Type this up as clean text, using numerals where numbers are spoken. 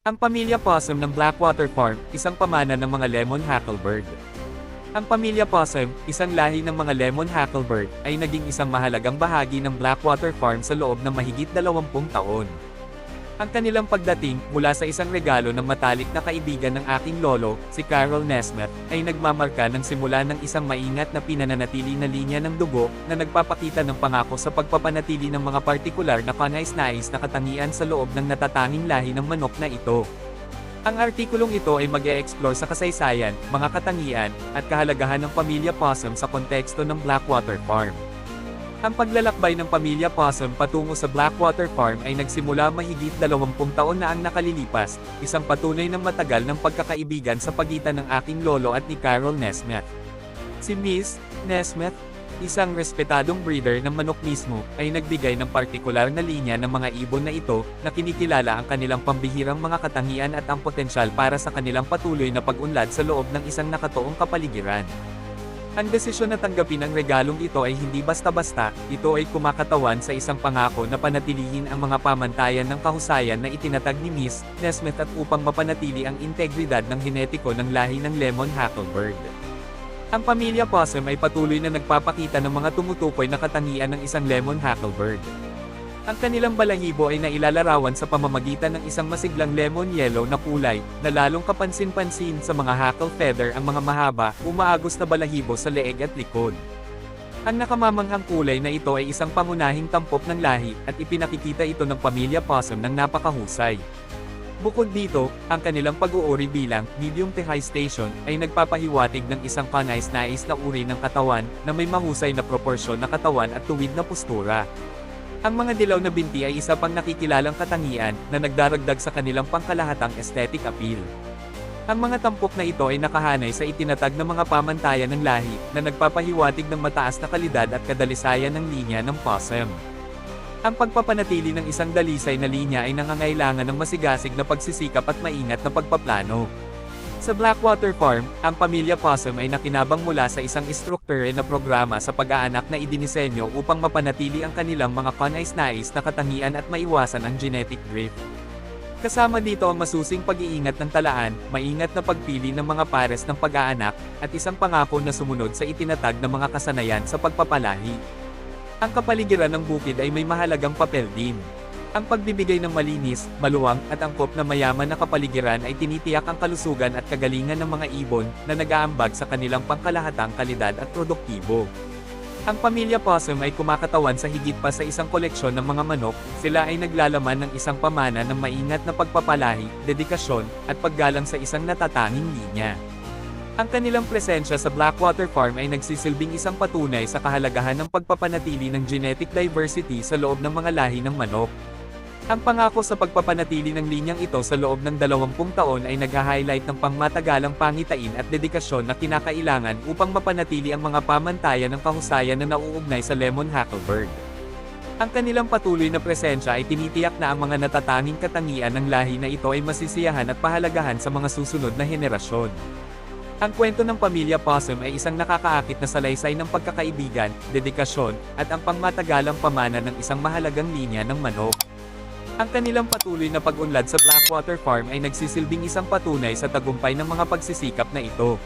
Ang pamilya possum ng Blackwater Farm, isang pamana ng mga lemon hacklebird. Ang pamilya possum, isang lahi ng mga lemon hacklebird, ay naging isang mahalagang bahagi ng Blackwater Farm sa loob ng mahigit 20 taon. Ang kanilang pagdating, mula sa isang regalo ng matalik na kaibigan ng aking lolo, si Carol Nesmet, ay nagmamarka ng simula ng isang maingat na pinananatili na linya ng dugo, na nagpapakita ng pangako sa pagpapanatili ng mga partikular na kanais-nais na katangian sa loob ng natatanging lahi ng manok na ito. Ang artikulong ito ay mag-e-explore sa kasaysayan, mga katangian, at kahalagahan ng pamilya possum sa konteksto ng Blackwater Farm. Ang paglalakbay ng pamilya possum patungo sa Blackwater Farm ay nagsimula mahigit 20 taon na ang nakalilipas, isang patunay ng matagal ng pagkakaibigan sa pagitan ng aking lolo at ni Carol Nesmet. Si Miss Nesmet, isang respetadong breeder ng manok mismo, ay nagbigay ng partikular na linya ng mga ibon na ito, na kinikilala ang kanilang pambihirang mga katangian at ang potensyal para sa kanilang patuloy na pag-unlad sa loob ng isang nakatoong kapaligiran. Ang desisyon na tanggapin ang regalong ito ay hindi basta-basta, ito ay kumakatawan sa isang pangako na panatilihin ang mga pamantayan ng kahusayan na itinatag ni Miss Nesmet at upang mapanatili ang integridad ng genetiko ng lahi ng lemon hacklebird. Ang pamilya possum ay patuloy na nagpapakita ng mga tumutukoy na katangian ng isang lemon hacklebird. Ang kanilang balahibo ay nailalarawan sa pamamagitan ng isang masiglang lemon yellow na kulay, na lalong kapansin-pansin sa mga hackle feather ang mga mahaba, umaagos na balahibo sa leeg at likod. Ang nakamamanghang kulay na ito ay isang pangunahing tampok ng lahi, at ipinakikita ito ng pamilya possum ng napakahusay. Bukod dito, ang kanilang pag-uuri bilang medium to high station ay nagpapahiwatig ng isang kanais-nais na uri ng katawan na may mahusay na proporsyon na katawan at tuwid na postura. Ang mga dilaw na binti ay isa pang nakikilalang katangian na nagdaragdag sa kanilang pangkalahatang aesthetic appeal. Ang mga tampok na ito ay nakahanay sa itinatag na mga pamantayan ng lahi na nagpapahiwatig ng mataas na kalidad at kadalisayan ng linya ng possum. Ang pagpapanatili ng isang dalisay na linya ay nangangailangan ng masigasig na pagsisikap at maingat na pagpaplano. Sa Blackwater Farm, ang pamilya possum ay nakinabang mula sa isang istrukture na programa sa pag-aanak na idinisenyo upang mapanatili ang kanilang mga kanais-nais na katangian at maiwasan ang genetic drift. Kasama dito ang masusing pag-iingat ng talaan, maingat na pagpili ng mga pares ng pag-aanak, at isang pangako na sumunod sa itinatag na mga kasanayan sa pagpapalahi. Ang kapaligiran ng bukid ay may mahalagang papel din. Ang pagbibigay ng malinis, maluwang, at angkop na mayaman na kapaligiran ay tinitiyak ang kalusugan at kagalingan ng mga ibon na nag-aambag sa kanilang pangkalahatang kalidad at produktibo. Ang pamilya possum ay kumakatawan sa higit pa sa isang koleksyon ng mga manok, sila ay naglalaman ng isang pamana ng maingat na pagpapalahi, dedikasyon, at paggalang sa isang natatanging linya. Ang kanilang presensya sa Blackwater Farm ay nagsisilbing isang patunay sa kahalagahan ng pagpapanatili ng genetic diversity sa loob ng mga lahi ng manok. Ang pangako sa pagpapanatili ng linyang ito sa loob ng 20 taon ay nag-highlight ng pangmatagalang pangitain at dedikasyon na kinakailangan upang mapanatili ang mga pamantayan ng kahusayan na nauugnay sa lemon hacklebird. Ang kanilang patuloy na presensya ay tinitiyak na ang mga natatanging katangian ng lahi na ito ay masisiyahan at pahalagahan sa mga susunod na henerasyon. Ang kwento ng pamilya possum ay isang nakakaakit na salaysay ng pagkakaibigan, dedikasyon, at ang pangmatagalang pamana ng isang mahalagang linya ng manok. Ang kanilang patuloy na pag-unlad sa Blackwater Farm ay nagsisilbing isang patunay sa tagumpay ng mga pagsisikap na ito.